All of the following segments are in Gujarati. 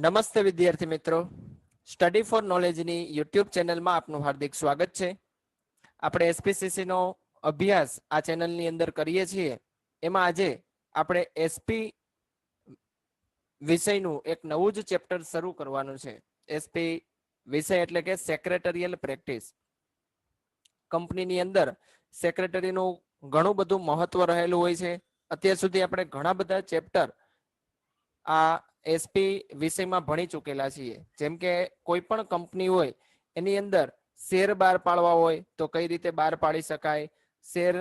નમસ્તે વિદ્યાર્થી મિત્રો, સ્ટડી ફોર નોલેજની યુટ્યુબ ચેનલમાં આપનું હાર્દિક સ્વાગત છે. આપણે એસપીસીસીનો અભ્યાસ આ ચેનલની અંદર કરીએ છીએ. એમાં આજે આપણે એસપી વિષયનું એક નવું જ ચેપ્ટર શરૂ કરવાનું છે. એસપી વિષય એટલે કે સેક્રેટરીયલ પ્રેક્ટિસ. કંપનીની અંદર સેક્રેટરીનું ઘણું બધું મહત્વ રહેલું હોય છે. અત્યાર સુધી આપણે ઘણા બધા ચેપ્ટર આ એસપી વિષયમાં ભણી ચૂકેલા છીએ. જેમ કે કોઈ પણ કંપની હોય એની અંદર શેર બહાર પાડવા હોય તો કઈ રીતે બહાર પાડી શકાય. શેર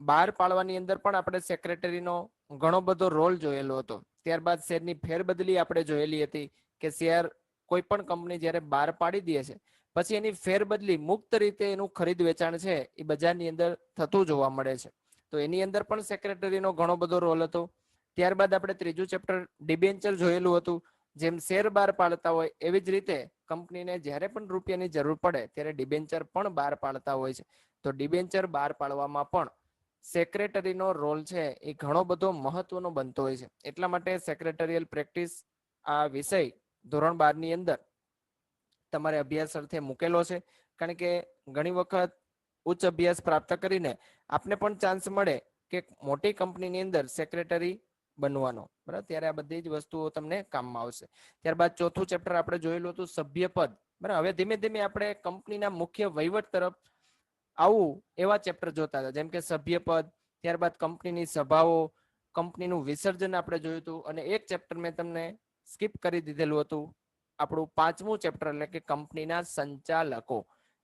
બહાર પાડવાની અંદર પણ આપણે સેક્રેટરીનો ઘણો બધો રોલ જોયેલો હતો. ત્યારબાદ શેરની ફેરબદલી આપણે જોયેલી હતી કે શેર કોઈ પણ કંપની જ્યારે બહાર પાડી દે છે પછી એની ફેરબદલી મુક્ત રીતે એનું ખરીદ વેચાણ છે એ બજારની અંદર થતું જોવા મળે છે. તો એની અંદર પણ સેક્રેટરીનો ઘણો બધો રોલ હતો. ત્યારબાદ આપણે ત્રીજું ચેપ્ટર ડિબેન્ચર જોયેલું હતું. જેમ શેર બહાર પાડતા હોય એવી જ રીતે કંપનીને જ્યારે પણ રૂપિયાની જરૂર પડે ત્યારે ડિબેન્ચર પણ બહાર પાડતા હોય છે. તો ડિબેન્ચર બહાર પાડવામાં પણ સેક્રેટરીનો રોલ છે એ ઘણો બધો મહત્વનો બનતો હોય છે. એટલા માટે સેક્રેટરીયલ પ્રેક્ટિસ આ વિષય ધોરણ 12 ની અંદર તમારે અભ્યાસ અર્થે મૂકેલો છે. કારણ કે ઘણી વખત ઉચ્ચ અભ્યાસ પ્રાપ્ત કરીને આપને પણ ચાન્સ મળે કે મોટી કંપનીની અંદર સેક્રેટરી બનવાનો, બરાબર, ત્યારે આ બધી જ વસ્તુઓ તમને કામમાં આવશે. ત્યારબાદ ચોથું ચેપ્ટર આપણે જોયેલું હતું સભ્યપદ. બરાબર, હવે ધીમે ધીમે આપણે કંપનીના મુખ્ય વહીવટ તરફ આવું એવા ચેપ્ટર જોતા હતા. જેમ કે સભ્યપદ, ત્યારબાદ કંપનીની સભાઓ, કંપનીનું વિસર્જન આપણે જોયું હતું. અને એક ચેપ્ટર મેં તમને સ્કીપ કરી દીધેલું હતું, આપણું પાંચમું ચેપ્ટર એટલે કે કંપનીના સંચાલકો.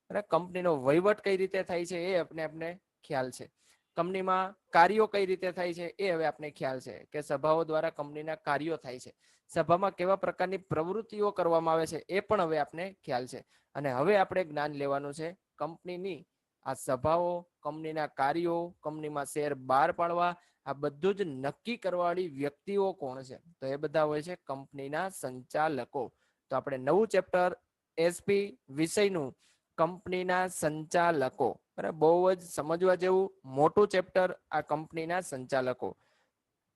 અને કંપનીનો વહીવટ કઈ રીતે થાય છે એ આપણે ખ્યાલ છે. કંપનીમાં કાર્યો કઈ રીતે થાય છે એ હવે આપણે ખ્યાલ છે કે સભાઓ દ્વારા કંપનીના કાર્યો થાય છે. સભામાં કેવા પ્રકારની પ્રવૃત્તિઓ કરવામાં આવે છે એ પણ હવે આપણે ખ્યાલ છે. અને હવે આપણે જ્ઞાન લેવાનું છે કંપનીની આ સભાઓ, કંપનીના કાર્યો, કંપનીમાં શેર બહાર પાડવા, આ બધું જ નક્કી કરવાવાળી વ્યક્તિઓ કોણ છે? તો એ બધા હોય છે કંપનીના સંચાલકો. તો આપણે નવું ચેપ્ટર એસપી વિષયનું કંપનીના સંચાલકો, બરાબર, બહુ જ સમજવા જેવું મોટું ચેપ્ટર આ કંપનીના સંચાલકો.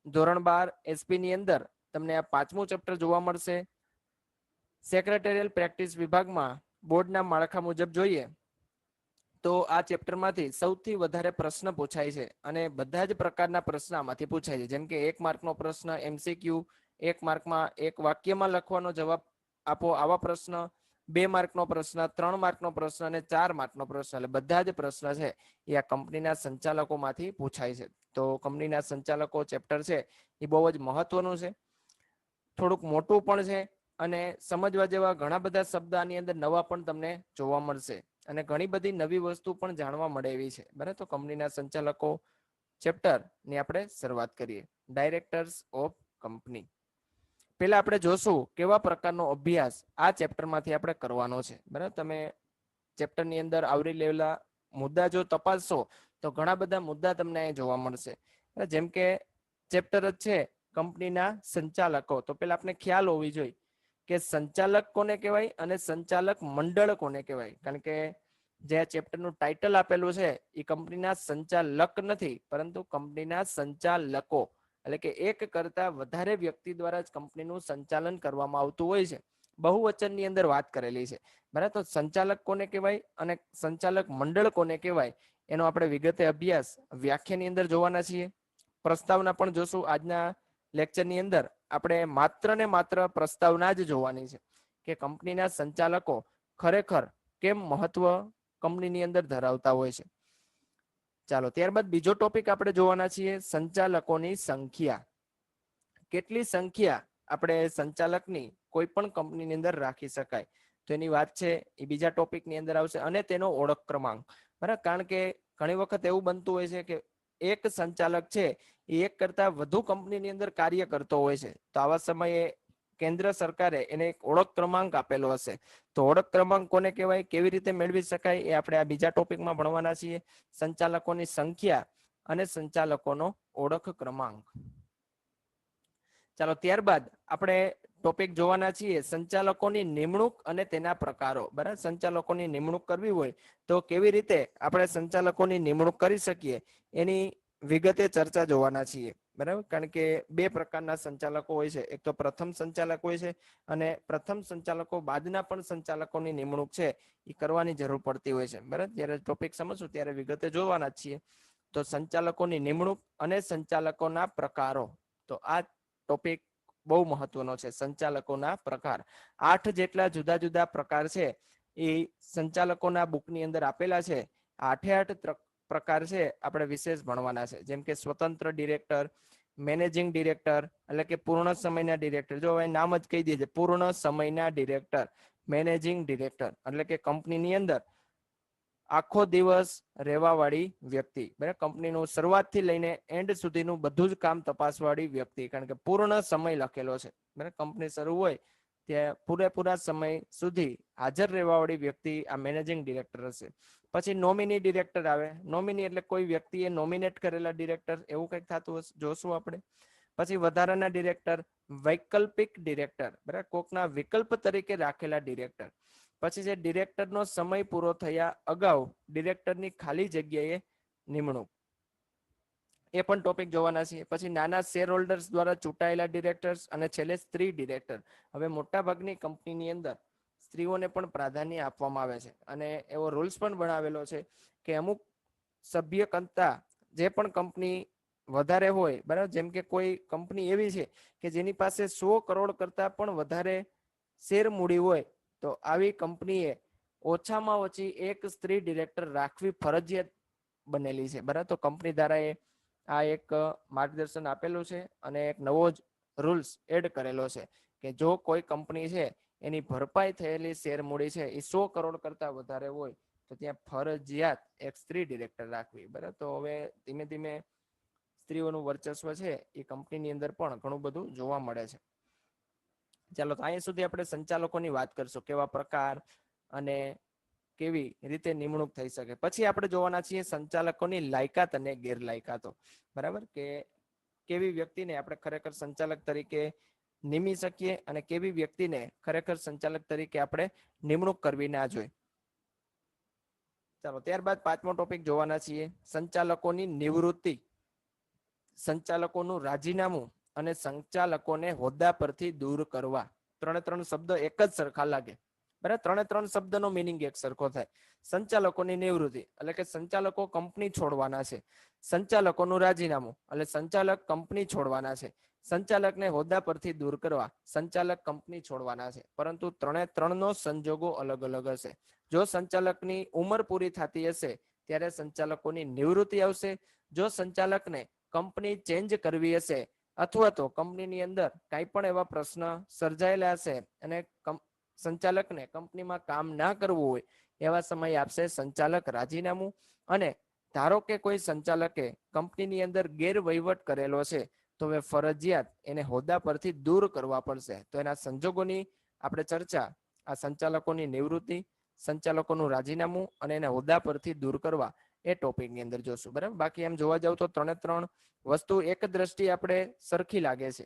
ધોરણ 12 એસપી ની અંદર તમને આ પાંચમું ચેપ્ટર જોવા મળશે. સેક્રેટરીયલ પ્રેક્ટિસ વિભાગમાં બોર્ડના માળખા મુજબ જોઈએ તો આ ચેપ્ટરમાંથી સૌથી વધારે પ્રશ્ન પૂછાય છે. અને બધા જ પ્રકારના પ્રશ્ન આમાંથી પૂછાય છે. જેમ કે 1 માર્કનો પ્રશ્ન એમસીક્યુ, 1 માર્કમાં એક વાક્યમાં લખવાનો જવાબ આપો આવા પ્રશ્ન, 2 માર્કનો પ્રશ્ન, 3 માર્કનો પ્રશ્ન અને 4 માર્કનો પ્રશ્ન. એટલે બધા જ પ્રશ્ન છે એ આ કંપનીના સંચાલકોમાંથી પૂછાય છે. તો કંપનીના સંચાલકો ચેપ્ટર છે એ બહુ જ મહત્વનું છે, થોડુંક મોટું પણ છે અને સમજવા જેવા ઘણા બધા શબ્દ આની અંદર નવા પણ તમને જોવા મળશે. અને ઘણી બધી નવી વસ્તુ પણ જાણવા મળે એવી છે. બરાબર, તો કંપનીના સંચાલકો ચેપ્ટર ની આપણે શરૂઆત કરીએ. Directors of company. પેલા આપણે જોશું કેવા પ્રકારનો અભ્યાસ આ ચેપ્ટરમાંથી આપણે કરવાનો છે. બરાબર, તમે ચેપ્ટરની અંદર આવરી લેવાલા મુદ્દા જો તપાસશો તો ઘણા બધા મુદ્દા તમને અહીં જોવા મળશે. જેમ કે ચેપ્ટર જ છે કંપનીના સંચાલકો. તો પેલા આપણે ખ્યાલ હોવી જોઈએ કે સંચાલક કોને કહેવાય અને સંચાલક મંડળ કોને કહેવાય. કારણ કે જે ચેપ્ટરનું ટાઇટલ આપેલું છે એ કંપનીના સંચાલક નથી, પરંતુ કંપનીના સંચાલકો. એટલે કે એક કરતા વધારે વ્યક્તિ દ્વારા જ કંપનીનું સંચાલન કરવામાં આવતું હોય છે. બહુવચનની અંદર વાત કરેલી છે. બરાબર, તો સંચાલક કોને કહેવાય અને સંચાલક મંડળ કોને કહેવાય એનો આપણે વિગતે અભ્યાસ વ્યાખ્યાની અંદર જોવાના છીએ. પ્રસ્તાવના પણ જોશું. આજના લેક્ચરની અંદર આપણે માત્ર ને માત્ર પ્રસ્તાવના જ જોવાની છે કે કંપનીના સંચાલકો ખરેખર કેમ મહત્વ કંપનીની અંદર ધરાવતા હોય છે. ચાલો, ત્યારબાદ બીજો ટોપિક આપણે જોવાના છીએ સંચાલકોની સંખ્યા. કેટલી સંખ્યા આપણે સંચાલકની કોઈ પણ કંપનીની અંદર રાખી શકાય, તો એની વાત છે એ બીજા ટોપિકની અંદર આવશે. અને તેનો ઓળખ ક્રમાંક. બરાબર, કારણ કે ઘણી વખત એવું બનતું હોય છે કે એક સંચાલક છે એ એક કરતા વધુ કંપનીની અંદર કાર્ય કરતો હોય છે. તો આવા સમયે કેન્દ્ર સરકારે એને એક ઓળખ ક્રમાંક આપેલો હશે. તો ઓળખ ક્રમાંક કોને કહેવાય, કેવી રીતે મેળવી શકાય એ આપણે આ બીજા ટોપિકમાં ભણવાના છીએ. સંચાલકોની સંખ્યા અને સંચાલકોનો ઓળખ ક્રમાંક. ચાલો, ત્યારબાદ આપણે ટોપિક જોવાના છીએ સંચાલકોની નિમણૂક અને તેના પ્રકારો. બરાબર, સંચાલકોની નિમણૂક કરવી હોય તો કેવી રીતે આપણે સંચાલકોની નિમણૂક કરી શકીએ એની વિગતે ચર્ચા જોવાના છીએ. બરાબર, કારણ કે બે પ્રકારના સંચાલકો હોય છે. એક તો પ્રથમ સંચાલક હોય છે અને પ્રથમ સંચાલકો બાદના પણ સંચાલકોની નિમણૂક છે એ કરવાની જરૂર પડતી હોય છે. બરાબર, જ્યારે ટોપિક સમજશું ત્યારે વિગતે જોવાના જ છીએ. તો સંચાલકોની નિમણૂક અને સંચાલકોના પ્રકારો, તો આ ટોપિક બહુ મહત્વનો છે. સંચાલકોના પ્રકાર 8 જેટલા જુદા જુદા પ્રકાર છે એ સંચાલકોના બુકની અંદર આપેલા છે. 8 પ્રકાર છે આપણે વિશેષ ભણવાના છે. જેમ કે સ્વતંત્ર ડિરેક્ટર, મેનેજિંગ ડિરેક્ટર એટલે કે પૂર્ણ સમયના ડિરેક્ટર. જો હવે નામ જ કહી દે, પૂર્ણ સમયના ડિરેક્ટર. મેનેજિંગ ડિરેક્ટર એટલે કે કંપનીની અંદર આખો દિવસ રહેવા વાળી વ્યક્તિ. બરાબર, કંપનીનું શરૂઆતથી લઈને એન્ડ સુધીનું બધું જ કામ તપાસવાળી વ્યક્તિ, કારણ કે પૂર્ણ સમય લખેલો છે. બરાબર, કંપની શરૂ હોય ત્યાં પૂરેપૂરા સમય સુધી હાજર રહેવા વાળી વ્યક્તિ આ મેનેજિંગ ડિરેક્ટર હશે. પછી નોમિની ડિરેક્ટર આવે. નોમિની એટલે કોઈ વ્યક્તિએ નોમિનેટ કરેલા ડિરેક્ટર, એવું કંઈક થતું હશે, જોશું આપણે. પછી વધારાના ડિરેક્ટર, વૈકલ્પિક ડિરેક્ટર, બરાબર, કોકના વિકલ્પ તરીકે રાખેલા ડિરેક્ટર. પછી જે ડિરેક્ટરનો સમય પૂરો થયા અગાઉ ડિરેક્ટરની ખાલી જગ્યાએ નિમણૂક, એ પણ ટોપિક જોવાના છે. પછી નાના શેર હોલ્ડર્સ દ્વારા ચૂંટાયેલા ડિરેક્ટર્સ અને છેલ્લે સ્ત્રી ડિરેક્ટર. હવે મોટા ભાગની કંપનીની અંદર સ્ત્રીઓને પણ પ્રાધાન્ય આપવામાં આવે છે અને એવો રૂલ્સ પણ બનાવેલો છે કે અમુક સભ્ય કરતા જે પણ કંપની વધારે હોય, બરાબર, જેમ કે કોઈ કંપની એવી છે કે જેની પાસે 100 કરોડ કરતા પણ વધારે શેર મૂડી હોય, તો આવી કંપનીએ ઓછામાં ઓછી એક સ્ત્રી ડિરેક્ટર રાખવી ફરજિયાત બનેલી છે. બરાબર, તો કંપની દ્વારા આ એક માર્ગદર્શન આપેલું છે અને એક નવો જ રૂલ્સ એડ કરેલો છે કે જો કોઈ કંપની છે એની ભરપાઈ થયેલી શેર મૂડી છે એ 100 કરોડ કરતા વધારે હોય તો ત્યાં ફરજિયાત એક સ્ત્રી ડિરેક્ટર રાખવી. બરાબર, તો હવે ધીમે ધીમે સ્ત્રીઓનું વર્ચસ્વ છે એ કંપનીની અંદર પણ ઘણું બધું જોવા મળે છે. ચાલો, તો અહીંયા સુધી આપણે સંચાલકોની વાત કરશું, કેવા પ્રકાર અને કેવી રીતે નિમણૂક થઈ શકે. પછી આપણે જોવાના છીએ સંચાલકોની લાયકાત અને ગેરલાયકાતો. બરાબર, કે કેવી વ્યક્તિને આપણે ખરેખર સંચાલક તરીકે નિમી શકીએ અને કેવી વ્યક્તિને ખરેખર સંચાલક તરીકે આપણે નિમણૂક કરવી ના જોઈએ. ચાલો, ત્યારબાદ 5મો ટોપિક જોવાના છીએ, સંચાલકોની નિવૃત્તિ, સંચાલકોનું રાજીનામું અને સંચાલકોને હોદ્દા પરથી દૂર કરવા. 3 શબ્દ એક જ સરખા લાગે. બરાબર, 3 શબ્દનો મિનિંગ એક સરખો થાય. સંચાલકોની નિવૃત્તિ એટલે કે સંચાલકો કંપની છોડવાના છે. સંચાલકોનું રાજીનામું એટલે સંચાલક કંપની છોડવાના છે. સંચાલકને હોદ્દા પરથી દૂર કરવા, સંચાલક કંપની છોડવાના છે. પરંતુ 3નો સંજોગો અલગ અલગ હશે. જો સંચાલકની ઉંમર પૂરી થતી હશે ત્યારે સંચાલકોની નિવૃત્તિ આવશે. જો સંચાલકને કંપની ચેન્જ કરવી હશે અથવા તો કંપનીની અંદર કાંઈ પણ એવા પ્રશ્ન સર્જાયેલા હશે અને સંચાલકને કંપનીમાં કામ ના કરવું હોય એવા સમય આપશે સંચાલક રાજીનામું. અને ધારો કે કોઈ સંચાલકે કંપનીની અંદર ગેરવહીવટ કરેલો છે તો હવે ફરજિયાત એને હોદ્દા પરથી દૂર કરવા પડશે. તો એના સંજોગોની આપણે ચર્ચા આ સંચાલકોની નિવૃત્તિ, સંચાલકોનું રાજીનામું અને એને હોદ્દા પરથી દૂર કરવા એ ટોપિકની અંદર જોશું. બરાબર, બાકી એમ જોવા જાવ તો 3 વસ્તુ એક દ્રષ્ટિએ આપણે સરખી લાગે છે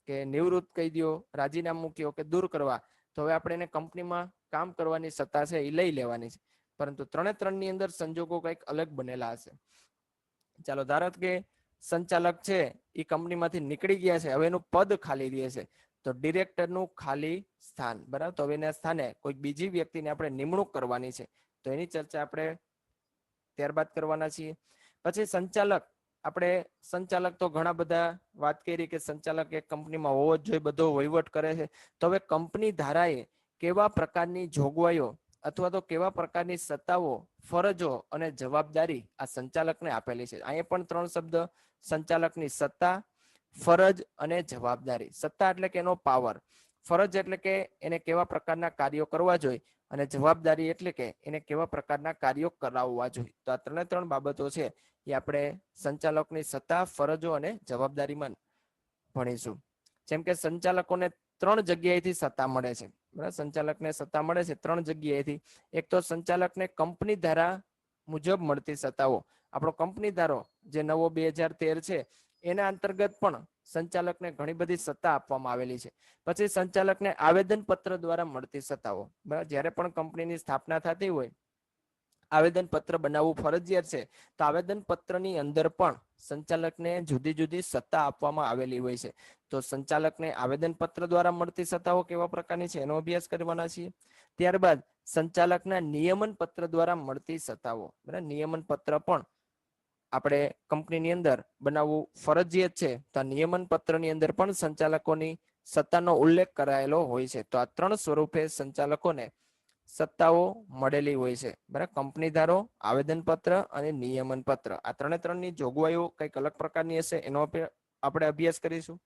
કે નિવૃત્ત કહી દો, રાજીનામું કહો કે દૂર કરવા, તો હવે આપણે એને કંપનીમાં કામ કરવાની સત્તા છે એ લઈ લેવાની છે. પરંતુ 3ની અંદર સંજોગો કંઈક અલગ બનેલા હશે. ચાલો, ધારો કે સંચાલક છે એ કંપનીમાંથી નીકળી ગયા છે, હવે એનું પદ ખાલી રહે છે, તો ડિરેક્ટરનું ખાલી સ્થાન. બરાબર, તો હવે એના સ્થાને કોઈ બીજી વ્યક્તિને આપણે નિમણૂક કરવાની છે, તો એની ચર્ચા આપણે ત્યારબાદ કરવાના છીએ. પછી સંચાલક તો ઘણા બધા વાત કરી કે સંચાલક એક કંપનીમાં હોવો જ જોઈએ, બધો વહીવટ કરે છે. તો હવે કંપની ધારાએ કેવા પ્રકારની જોગવાઈઓ અથવા તો કેવા પ્રકારની સત્તાઓ, ફરજો અને જવાબદારી આ સંચાલકને આપેલી છે. અહીંયા પણ 3 શબ્દ, સંચાલકની સત્તા, ફરજ અને જવાબદારી. સત્તા એટલે કે એનો પાવર, ફરજ એટલે કે એને કેવા પ્રકારના કાર્યો કરવા જોઈએ અને જવાબદારી એટલે કે એને કેવા પ્રકારના કાર્યો કરાવવા જોઈએ. તો આ 3 બાબતો છે એ આપણે સંચાલકની સત્તા, ફરજો અને જવાબદારીમાં ભણીશું. જેમ કે સંચાલકોને 3 જગ્યાએથી સત્તા મળે છે. બરાબર, સંચાલકને સત્તા મળે છે 3 જગ્યાએથી. એક તો સંચાલકને કંપની ધારા મુજબ મળતી સત્તાઓ. આપણો કંપની ધારો જે નવો 2013 છે એના અંતર્ગત પણ સંચાલકને ઘણી બધી સત્તા આપવામાં આવેલી છે. પછી સંચાલકને આવેદન પત્ર દ્વારા મળતી સત્તાઓ. બરાબર, જ્યારે પણ કંપનીની સ્થાપના થતી હોય આવેદન પત્ર બનાવવું ફરજિયાત છે. તો આવેદન પત્રની અંદર પણ સંચાલકને જુદી જુદી સત્તા આપવામાં આવેલી હોય છે. તો સંચાલકને આવેદન પત્ર દ્વારા મળતી સત્તાઓ કેવા પ્રકારની છે એનો અભ્યાસ કરવાના છીએ. ત્યારબાદ સંચાલકના નિયમન પત્ર દ્વારા મળતી સત્તાઓ, બરાબર, નિયમન પત્ર પણ આપણે કંપનીની અંદર બનાવવું ફરજિયાત છે. તો આ નિયમન પત્રની અંદર પણ સંચાલકોની સત્તાનો ઉલ્લેખ કરાયેલો હોય છે. તો આ 3 સ્વરૂપે સંચાલકોને સત્તાઓ મળેલી હોય છે, બરાબર. કંપની ધારો, આવેદન પત્ર અને નિયમન પત્ર, આ 3ની જોગવાઈઓ કઈક અલગ પ્રકારની હશે, એનો આપણે અભ્યાસ કરીશું.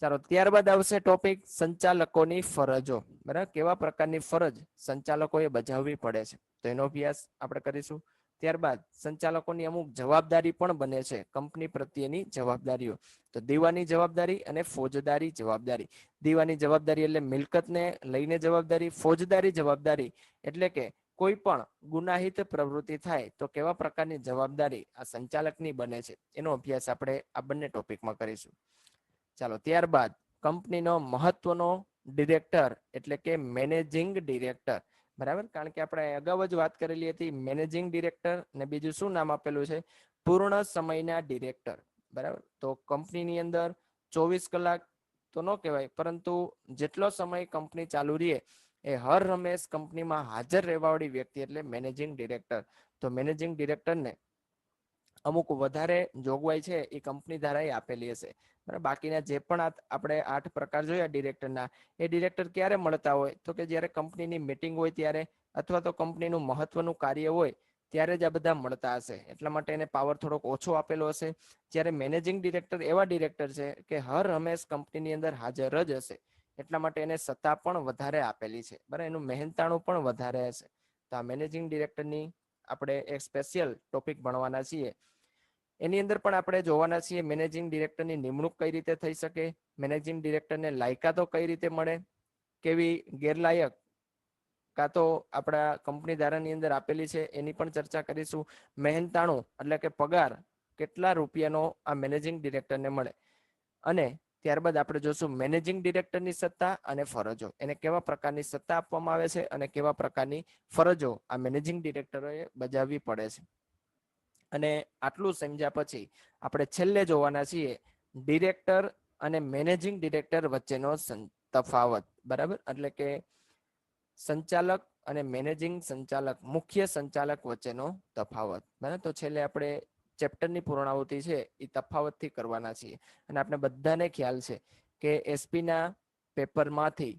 ચાલો, ત્યારબાદ આવશે ટોપિક સંચાલકોની ફરજો, બરાબર. કેવા પ્રકારની ફરજ સંચાલકોએ બજાવવી પડે છે, તો એનો અભ્યાસ આપણે કરીશું. ત્યારબાદ સંચાલકોની અમુક જવાબદારી પણ બને છે, કંપની પ્રત્યેની જવાબદારીઓ. તો દીવાની જવાબદારી અને ફોજદારી જવાબદારી. દીવાની જવાબદારી એટલે મિલકતને લઈને જવાબદારી. ફોજદારી જવાબદારી એટલે કે કોઈ પણ ગુનાહિત પ્રવૃત્તિ થાય તો કેવા પ્રકારની જવાબદારી આ સંચાલકની બને છે, એનો અભ્યાસ આપણે આ બંને ટોપિકમાં કરીશું. ચાલો, ત્યારબાદ કંપનીનો મહત્વનો ડિરેક્ટર એટલે કે મેનેજિંગ ડિરેક્ટર, બરાબર. કારણ કે આપણે અગાઉ જ વાત કરેલી હતી મેનેજિંગ ડિરેક્ટર, ને બીજું શું નામ આપેલું છે, પૂર્ણ સમયના ડિરેક્ટર, બરાબર. તો કંપનીની અંદર 24 કલાક તો ન કહેવાય, પરંતુ જેટલો સમય કંપની ચાલુ રહે એ હર હંમેશ કંપનીમાં હાજર રહેવાવાળી વ્યક્તિ એટલે મેનેજિંગ ડિરેક્ટર. તો મેનેજિંગ ડિરેક્ટરને અમુક વધારે જોગવાઈ છે એ કંપની દ્વારા આપેલી હશે, બરાબર. બાકીના જે પણ આપણે 8 પ્રકાર જોયા ડિરેક્ટરના, એ ડિરેક્ટર ક્યારે મળતા હોય તો કે જ્યારે કંપનીની મીટિંગ હોય ત્યારે, અથવા તો કંપનીનું મહત્વનું કાર્ય હોય ત્યારે જ આ બધા મળતા હશે. એટલા માટે એને પાવર થોડોક ઓછો આપેલો હશે. જ્યારે મેનેજિંગ ડિરેક્ટર એવા ડિરેક્ટર છે કે હર હંમેશ કંપનીની અંદર હાજર જ હશે, એટલા માટે એને સત્તા પણ વધારે આપેલી છે, બરાબર. એનું મહેનતાણું પણ વધારે હશે. તો આ મેનેજિંગ ડિરેક્ટરની આપણે એક સ્પેશિયલ ટોપિક ભણવાના છીએ. એની અંદર પણ આપણે જોવાના છીએ મેનેજિંગ ડિરેક્ટરની નિમણૂક કઈ રીતે થઈ શકે, મેનેજિંગ ડિરેક્ટરને લાયકાતો કઈ રીતે મળે, કેવી ગેરલાયક કાં તો આપણા કંપની ધારાની અંદર આપેલી છે એની પણ ચર્ચા કરીશું. મહેનતાણું એટલે કે પગાર કેટલા રૂપિયાનો આ મેનેજિંગ ડિરેક્ટરને મળે, અને ત્યારબાદ આપણે જોશું મેનેજિંગ ડિરેક્ટરની સત્તા અને ફરજો, એને કેવા પ્રકારની સત્તા આપવામાં આવે છે અને કેવા પ્રકારની ફરજો આ મેનેજિંગ ડિરેક્ટરોએ બજાવવી પડે છે. અને આટલું સમજ્યા પછી આપણે છેલ્લે જોવાના છીએ ડિરેક્ટર અને મેનેજિંગ ડિરેક્ટર વચ્ચેનો તફાવત, બરાબર. એટલે કે સંચાલક અને મેનેજિંગ સંચાલક, મુખ્ય સંચાલક વચ્ચેનો તફાવત, બરાબર. તો છેલ્લે આપણે ચેપ્ટરની પૂર્ણાહુતિ છે એ તફાવતથી કરવાના છીએ. અને આપણે બધાને ખ્યાલ છે કે એસપી ના પેપરમાંથી,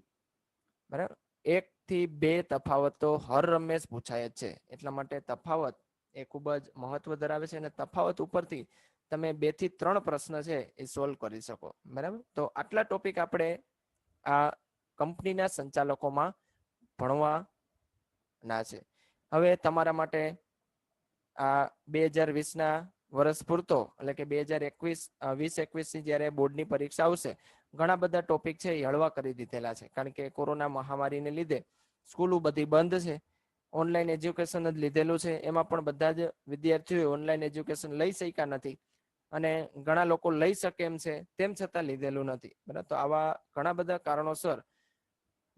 બરાબર, 1 થી 2 તફાવતો હર હંમેશ પૂછાય જ છે. એટલા માટે તફાવત એ ખૂબ જ મહત્વ ધરાવે છે, અને તફાવત ઉપરથી તમે 2 થી 3 પ્રશ્ન છે એ સોલ્વ કરી શકો, બરાબર. તો આટલા ટોપિક આપણે આ કંપનીના સંચાલકોમાં ભણવાના છે. હવે તમારા માટે આ 2020ના વર્ષ પૂરતો, એટલે કે 2021 જ્યારે બોર્ડની પરીક્ષા આવશે, ઘણા બધા ટોપિક છે એ હળવા કરી દીધેલા છે. કારણ કે કોરોના મહામારીને લીધે સ્કૂલો બધી બંધ છે, ઓનલાઈન એજ્યુકેશન જ લીધેલું છે. એમાં પણ બધા જ વિદ્યાર્થીઓ ઓનલાઈન એજ્યુકેશન લઈ શક્યા નથી, અને ઘણા લોકો લઈ શકે એમ છે તેમ છતાં લીધેલું નથી, બરાબર. તો આવા ઘણા બધા કારણોસર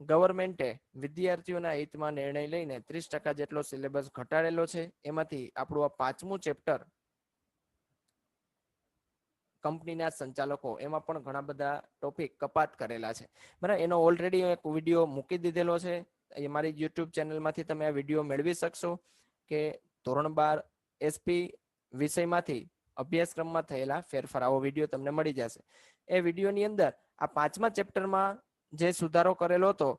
ગવર્મેન્ટે વિદ્યાર્થીઓના હિતમાં નિર્ણય લઈને 30% જેટલો સિલેબસ ઘટાડેલો છે. એમાંથી આપણું આ 5મું ચેપ્ટર કંપનીના સંચાલકો, એમાં પણ ઘણા બધા ટોપિક કપાત કરેલા છે, બરાબર. એનો ઓલરેડી એક વિડીયો મૂકી દીધેલો છે, એ મારી યુટ્યુબ ચેનલમાંથી તમે આ વિડીયો મેળવી શકશો, કે ધોરણ 12 એસપી વિષયમાંથી અભ્યાસક્રમમાં થયેલા ફેરફાર, આવો વિડીયો તમને મળી જશે. એ વિડીયોની અંદર આ 5મા ચેપ્ટરમાં જે સુધારો કરેલો હતો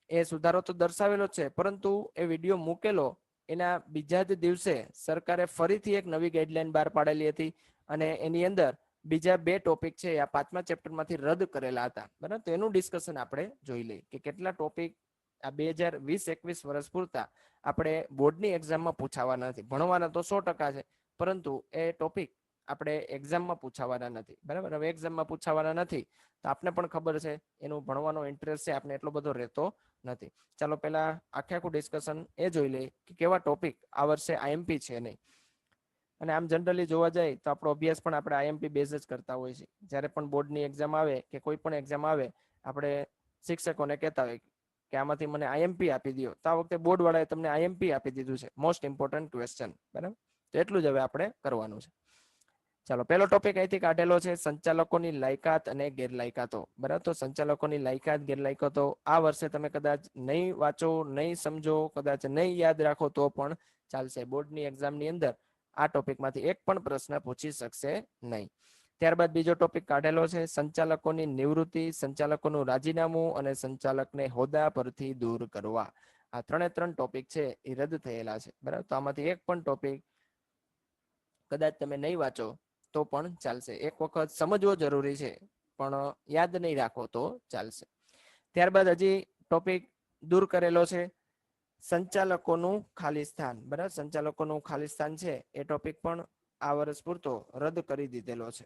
એ સુધારો તો દર્શાવેલો છે, પરંતુ એ વિડીયો મૂકેલો એના બીજા જ દિવસે સરકારે ફરીથી એક નવી ગાઈડલાઈન બહાર પાડેલી હતી, અને એની અંદર બીજા 2 ટોપિક છે આ 5મા ચેપ્ટરમાંથી રદ કરેલા હતા, બરાબર. તો એનું ડિસ્કશન આપણે જોઈ લઈએ કે કેટલા ટોપિક આ 2020-21 વર્ષ પૂરતા આપણે બોર્ડની એક્ઝામમાં પૂછાવાના નથી. ભણવાના તો 100% છે, પરંતુ એ ટોપિક આપણે એક્ઝામમાં પૂછાવાના નથી, બરાબર. હવે એક્ઝામમાં પૂછાવાના નથી તો આપને પણ ખબર છે એનું ભણવાનો ઇન્ટરેસ્ટ છે આપણે એટલો બધો રહેતો નથી. ચાલો પહેલા આખું ડિસ્કશન એ જોઈ લઈએ કે કેવા ટોપિક આ વર્ષે આઈએમપી છે નહીં. અને આમ જનરલી જોવા જાય તો આપણો અભ્યાસ પણ આપણે આઈએમપી બેઝ જ કરતા હોય છે. જ્યારે પણ બોર્ડની એક્ઝામ આવે કે કોઈ પણ એક્ઝામ આવે, આપણે શિક્ષકોને કહેતા હોય કે આમાંથી મને આઈએમપી આપી દો, તો આ વખતે બોર્ડ વાળાએ તમને આઈએમપી આપી દીધું છે, મોસ્ટ ઇમ્પોર્ટન્ટ ક્વેશ્ચન, બરાબર. તો એટલું જ હવે આપણે કરવાનું છે. ચાલો, પહેલો ટોપિક અહીંથી કાઢેલો છે સંચાલકોની લાયકાત અને ગેરલાયકાતો, બરાબર. તો સંચાલકોની લાયકાત ગેરલાયકાતો આ વર્ષે તમે કદાચ નહીં વાંચો, નહીં સમજો, કદાચ નહીં યાદ રાખો તો પણ ચાલશે. બોર્ડની એક્ઝામની અંદર આ ટોપિકમાંથી એક પણ પ્રશ્ન પૂછી શકશે નહીં. ત્યારબાદ બીજો ટોપિક કાઢેલો છે સંચાલકોની નિવૃત્તિ, સંચાલકોનું રાજીનામું અને સંચાલકને હોદ્દા પરથી દૂર કરવા. આ 3 ટોપિક છે એ રદ થયેલા છે, બરાબર. તો આમાંથી એક પણ ટોપિક કદાચ તમે નહીં વાંચો તો પણ ચાલશે. એક વખત સમજવો જરૂરી છે, પણ યાદ નહીં રાખો તો ચાલશે. ત્યારબાદ હજી ટોપિક દૂર કરેલો છે સંચાલકોનું ખાલી સ્થાન, બરાબર. સંચાલકોનું ખાલી સ્થાન છે એ ટોપિક પણ આ વર્ષ પૂરતો રદ કરી દીધેલો છે.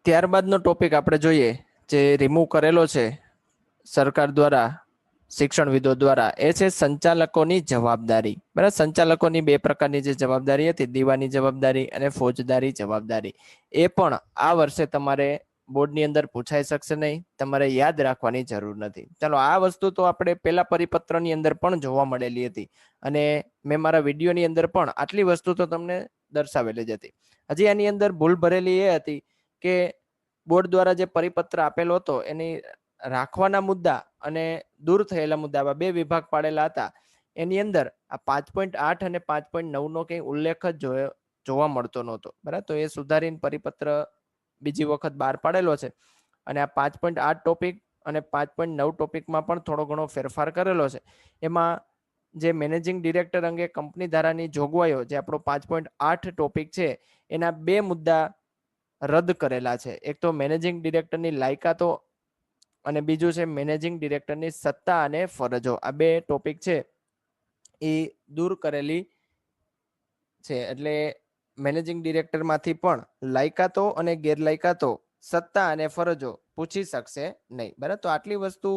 ત્યારબાદનો ટોપિક આપણે જોઈએ જે રિમૂવ કરેલો છે સરકાર દ્વારા, શિક્ષણવિદો દ્વારા, એ છે સંચાલકોની જવાબદારી, બરાબર. સંચાલકોની 2 પ્રકારની જે જવાબદારી હતી, દીવાની જવાબદારી અને ફોજદારી જવાબદારી, એ પણ આ વર્ષે તમારે બોર્ડની અંદર પૂછાઈ શકશે નહીં, તમારે યાદ રાખવાની જરૂર નથી. ચાલો, આ વસ્તુ તો આપણે પહેલા પરિપત્રની અંદર પણ જોવા મળેલી હતી અને મેં મારા વિડીયોની અંદર પણ આટલી વસ્તુ તો તમને દર્શાવેલી જ હતી. હજી આની અંદર ભૂલ ભરેલી એ હતી કે બોર્ડ દ્વારા જે પરિપત્ર આપેલો હતો એની રાખવાના મુદ્દા અને દૂર થયેલા મુદ્દા, આવા 2 વિભાગ પાડેલા હતા. એની અંદર આ 5.8 અને 5.9 નો કંઈ ઉલ્લેખ જ જોવા મળતો નહોતો, બરાબર. તો એ સુધારીને પરિપત્ર બીજી વખત બહાર પાડેલો છે અને આ 5.8 ટોપિક અને 5.9 ટોપિકમાં પણ થોડો ઘણો ફેરફાર કરેલો છે. એમાં જે મેનેજિંગ ડિરેક્ટર અંગે કંપની ધારાની જોગવાઈઓ, જે આપણો 5.8 ટોપિક છે, એના 2 મુદ્દા રદ કરેલા છે. એક તો મેનેજિંગ ડિરેક્ટરની લાયકાતો અને બીજું છે મેનેજિંગ ડિરેક્ટરની સત્તા અને ફરજો. આ 2 ટોપિક છે એ દૂર કરેલી છે. એટલે મેનેજિંગ ડિરેક્ટરમાંથી પણ લાયકાતો અને ગેરલાયકાતો, સત્તા અને ફરજો પૂછી શકશે નહીં, બરાબર. તો આટલી વસ્તુ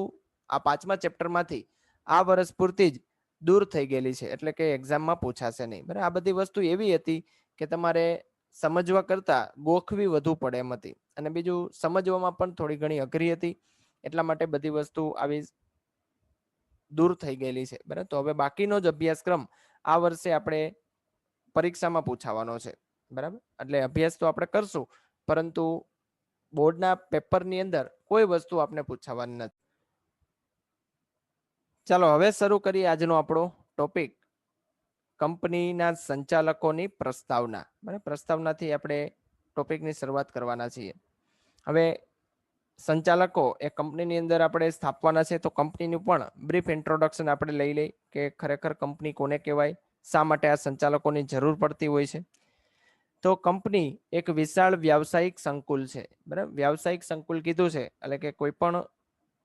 આ 5મા ચેપ્ટરમાંથી આ વર્ષ પૂરતી જ દૂર થઈ ગયેલી છે, એટલે કે એક્ઝામમાં પૂછાશે નહીં, બરાબર. આ બધી વસ્તુ એવી હતી કે તમારે સમજવા કરતા ગોખવી વધુ પડે એમ હતી, અને બીજું સમજવામાં પણ થોડી ઘણી અઘરી હતી, એટલા માટે બધી વસ્તુ આવી દૂર થઈ ગયેલી છે, બરાબર. તો હવે બાકીનો જ અભ્યાસક્રમ આ વર્ષે આપણે પરીક્ષામાં પૂછાવાનો છે, બરાબર. એટલે અભ્યાસ તો આપણે કરશું, પરંતુ બોર્ડના પેપરની અંદર કોઈ વસ્તુ આપણે પૂછાવાની નથી. ચાલો, હવે શરૂ કરીએ આજનો આપણો ટોપિક, કંપનીના સંચાલકોની પ્રસ્તાવના, બરાબર. પ્રસ્તાવનાથી આપણે ટોપિકની શરૂઆત કરવાના છીએ. હવે સંચાલકો એ કંપનીની અંદર આપણે સ્થાપવાના છે, તો કંપનીનું પણ બ્રીફ ઇન્ટ્રોડક્શન આપણે લઈ લઈએ કે ખરેખર કંપની કોને કહેવાય, શા માટે આ સંચાલકોની જરૂર પડતી હોય છે. તો કંપની એક વિશાળ વ્યાવસાયિક સંકુલ છે, બરાબર. વ્યાવસાયિક સંકુલ કીધું છે એટલે કે કોઈ પણ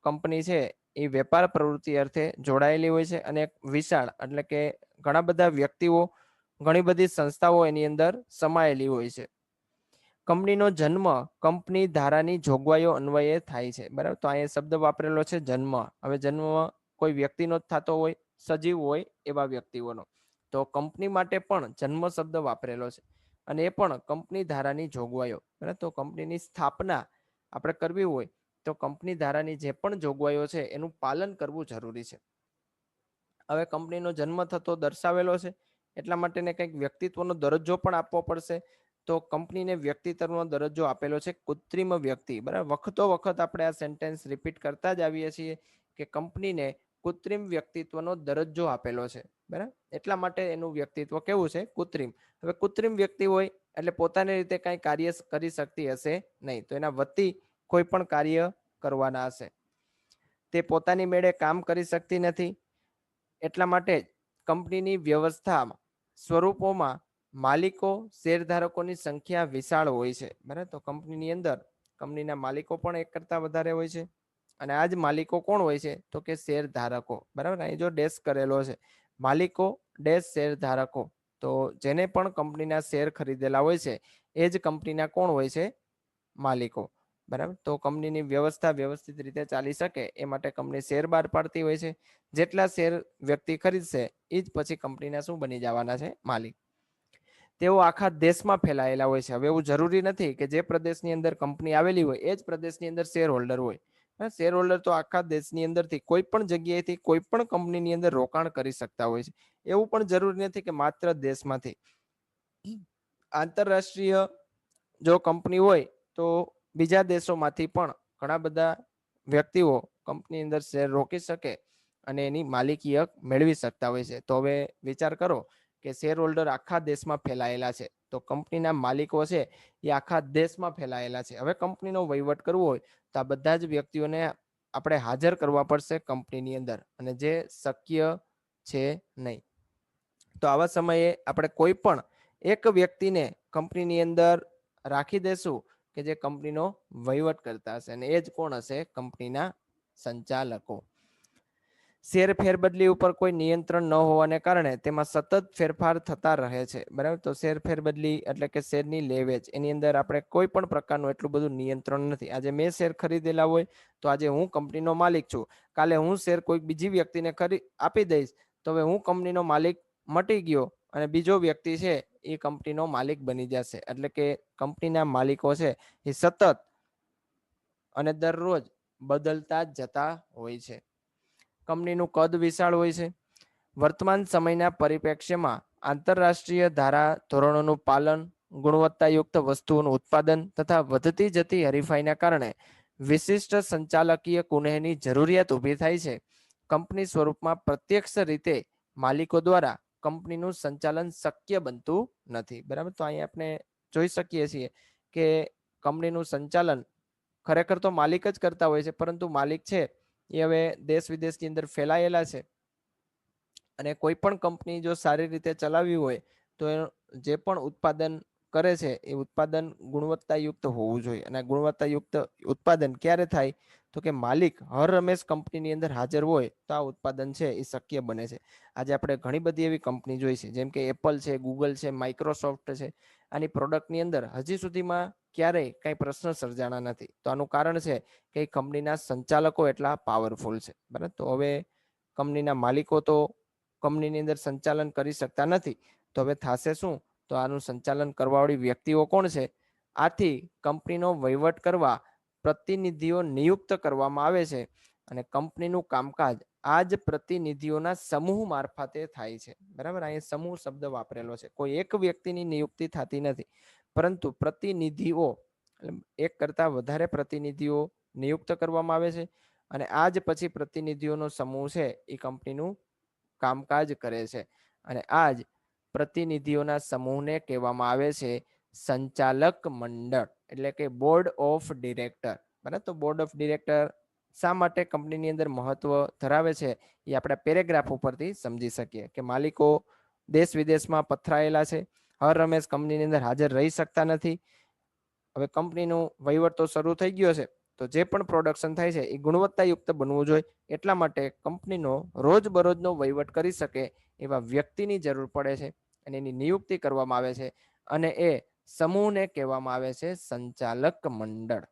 કંપની છે એ વેપાર પ્રવૃત્તિ અર્થે જોડાયેલી હોય છે, અને વિશાળ એટલે કે ઘણા બધા વ્યક્તિઓ, ઘણી બધી સંસ્થાઓ એની અંદર સમાયેલી હોય છે. કંપનીનો જન્મ કંપની ધારાની જોગવાઈઓ અન્વયે થાય છે, બરાબર. તો અહીંયા શબ્દ વાપરેલો છે જન્મ. હવે જન્મ કોઈ વ્યક્તિનો જ થતો હોય, સજીવ હોય એવા વ્યક્તિઓનો, તો કંપની માટે પણ જન્મ શબ્દ વાપરેલો છે, અને એ પણ કંપની ધારાની જોગવાઈઓ, બરાબર. તો કંપનીની સ્થાપના આપણે કરવી હોય તો કંપની ધારાની જે પણ જોગવાઈઓ છે એનું પાલન કરવું જરૂરી છે. હવે કંપનીનો જન્મ થતો દર્શાવેલો છે, એટલા માટે કંઈક વ્યક્તિત્વનો દરજ્જો પણ આપવો પડશે. તો કંપનીને વ્યક્તિત્વનો દરજ્જો આપેલો છે કૃત્રિમ વ્યક્તિ, બરાબર. વખતો વખત આપણે આ સેન્ટેન્સ રિપીટ કરતા જ આવીએ છીએ કે કંપનીને કૃત્રિમ વ્યક્તિત્વનો દરજ્જો આપેલો છે, બરાબર. એટલા માટે એનું વ્યક્તિત્વ કેવું છે, કૃત્રિમ. હવે કૃત્રિમ વ્યક્તિ હોય એટલે પોતાની રીતે કાંઈ કાર્ય કરી શકતી હશે નહીં, તો એના વતી કોઈ પણ કાર્ય કરવાના હશે. તે પોતાની મેળે કામ કરી શકતી નથી, એટલા માટે કંપનીની વ્યવસ્થામાં સ્વરૂપોમાં માલિકો, શેરધારકોની સંખ્યા વિશાળ હોય છે, બરાબર. તો કંપનીની અંદર કંપનીના માલિકો પણ એક કરતા વધારે હોય છે, અને આ જ માલિકો કોણ હોય છે, તો કે શેરધારકો, બરાબર. અહીં જો ડેશ કરેલો છે, માલિકો ડેશ શેરધારકો, તો જેને પણ કંપનીના શેર ખરીદેલા હોય છે એ જ કંપનીના કોણ હોય છે, માલિકો, બરાબર. તો કંપનીની વ્યવસ્થા વ્યવસ્થિત રીતે ચાલી શકે એ માટે કંપની શેર બહાર પાડતી હોય છે. જેટલા શેર વ્યક્તિ ખરીદશે એ જ પછી કંપનીના શું બની જવાના છે, માલિક. તેઓ આખા દેશમાં ફેલાયેલા હોય છે. હવે એવું જરૂરી નથી કે જે પ્રદેશની અંદર કંપની આવેલી હોય એ જ પ્રદેશની અંદર શેર હોલ્ડર હોય. શેર હોલ્ડર તો આખા દેશની અંદરથી કોઈ પણ જગ્યાએથી કોઈ પણ કંપનીની અંદર રોકાણ કરી શકતા હોય છે. એવું પણ જરૂરી નથી કે માત્ર દેશમાંથી. આંતરરાષ્ટ્રીય જો કંપની હોય તો બીજા દેશોમાંથી પણ ઘણા બધા વ્યક્તિઓ કંપની અંદર શેર રોકી શકે અને એની માલિકી હક મેળવી શકતા હોય છે. તો હવે વિચાર કરો કે શેર હોલ્ડર આખા દેશમાં ફેલાયેલા છે, તો કંપનીના માલિકો છે એ આખા દેશમાં ફેલાયેલા છે. હવે કંપનીનો વહીવટ કરવો હોય તો આ બધા જ વ્યક્તિઓને આપણે હાજર કરવા પડશે કંપનીની અંદર, અને જે શક્ય છે નહીં. તો આવા સમયે આપણે કોઈ પણ એક વ્યક્તિને કંપનીની અંદર રાખી દેશું કે જે કંપનીનો વહીવટ કરતા હશે, અને એ જ કોણ હશે? કંપનીના સંચાલકો. શેર ફેરબદલી ઉપર કોઈ નિયંત્રણ ન હોવાને કારણે તેમાં સતત ફેરફાર થતા રહે છે. બરાબર, તો શેર ફેરબદલી એટલે કે શેરની લેવેચ, એની અંદર આપણે કોઈ પણ પ્રકારનું એટલું બધું નિયંત્રણ નથી. આજે મેં શેર ખરીદેલા હોય તો આજે હું કંપનીનો માલિક છું, કાલે હું શેર કોઈ બીજી વ્યક્તિને આપી દઈશ તો હવે હું કંપનીનો માલિક મટી ગયો અને બીજો વ્યક્તિ છે એ કંપનીનો માલિક બની જશે. એટલે કે કંપનીના માલિકો છે એ સતત અને દરરોજ બદલતા જ જતા હોય છે. કંપનીનું કદ વિશાળ હોય છે. વર્તમાન સમયના પરિપ્રેક્ષ્યમાં આંતરરાષ્ટ્રીય ધારા ધોરણોનું પાલન, ગુણવત્તાયુક્ત વસ્તુઓનું ઉત્પાદન તથા વધતી જતી હરીફાઈના કારણે વિશિષ્ટ સંચાલકીય કુનેહની જરૂરિયાત ઊભી થાય છે. કંપની સ્વરૂપમાં પ્રત્યક્ષ રીતે માલિકો દ્વારા કંપનીનું સંચાલન શક્ય બનતું નથી. બરાબર, તો અહીં આપણે જોઈ શકીએ છીએ કે કંપનીનું સંચાલન ખરેખર તો માલિક જ કરતા હોય છે, પરંતુ માલિક છે એ હવે દેશ વિદેશની અંદર ફેલાયેલા છે, અને કોઈ પણ કંપની જો સારી રીતે ચલાવવી હોય તો જે પણ ઉત્પાદન કરે છે એ ઉત્પાદન ગુણવત્તાયુક્ત હોવું જોઈએ. અને ગુણવત્તાયુક્ત ઉત્પાદન ક્યારે થાય? તો કે માલિક હર રમેશ કંપનીની અંદર હાજર હોય તો આ ઉત્પાદન છે એ શક્ય બને છે. આજે આપણે ઘણી બધી એવી કંપની જોઈ છે, જેમ કે એપલ છે, ગૂગલ છે, માઇક્રોસોફ્ટ છે. આની પ્રોડક્ટની અંદર હજી સુધીમાં ક્યારેય કઈ પ્રશ્ન સર્જાણા નથી. તો આનું કારણ છે કે કંપનીના સંચાલકો એટલા પાવરફુલ છે. બરાબર, તો હવે કંપનીના માલિકો તો કંપનીની અંદર સંચાલન કરી શકતા નથી, તો હવે થશે શું? તો આનું સંચાલન કરવાવાળી વ્યક્તિઓ કોણ છે? આથી કંપનીનો વહીવટ કરવા પ્રતિનિધિઓ નિયુક્ત કરવામાં આવે છે, અને કંપનીનું કામકાજ આ જ પ્રતિનિધિઓના સમૂહ મારફતે થાય છે. બરાબર, અહીંયા સમૂહ શબ્દ વાપરેલો છે. કોઈ એક વ્યક્તિની નિયુક્તિ થતી નથી, પરંતુ પ્રતિનિધિઓ, એક કરતા વધારે પ્રતિનિધિઓ નિયુક્ત કરવામાં આવે છે, અને આ જ પછી પ્રતિનિધિઓનો સમૂહ છે એ કંપનીનું કામકાજ કરે છે. અને આ જ પ્રતિનિધિઓના સમૂહને કહેવામાં આવે છે સંચાલક મંડળ, એટલે કે બોર્ડ ઓફ ડિરેક્ટર. બરાબર, તો બોર્ડ ઓફ ડિરેક્ટર શા માટે કંપનીની અંદર મહત્વ ધરાવે છે એ આપણે પેરેગ્રાફ ઉપરથી સમજી શકીએ કે માલિકો દેશ વિદેશમાં પથરાયેલા છે, હર રમેશ કંપનીની અંદર હાજર રહી શકતા નથી. હવે કંપનીનું વહીવટ તો શરૂ થઈ ગયો છે, તો જે પણ પ્રોડક્શન થાય છે એ ગુણવત્તાયુક્ત બનવું જોઈએ. એટલા માટે કંપનીનો રોજબરોજનો વહીવટ કરી શકે એવા વ્યક્તિની જરૂર પડે છે, અને એની નિયુક્તિ કરવામાં આવે છે, અને એ સમૂહને કહેવામાં આવે છે સંચાલક મંડળ.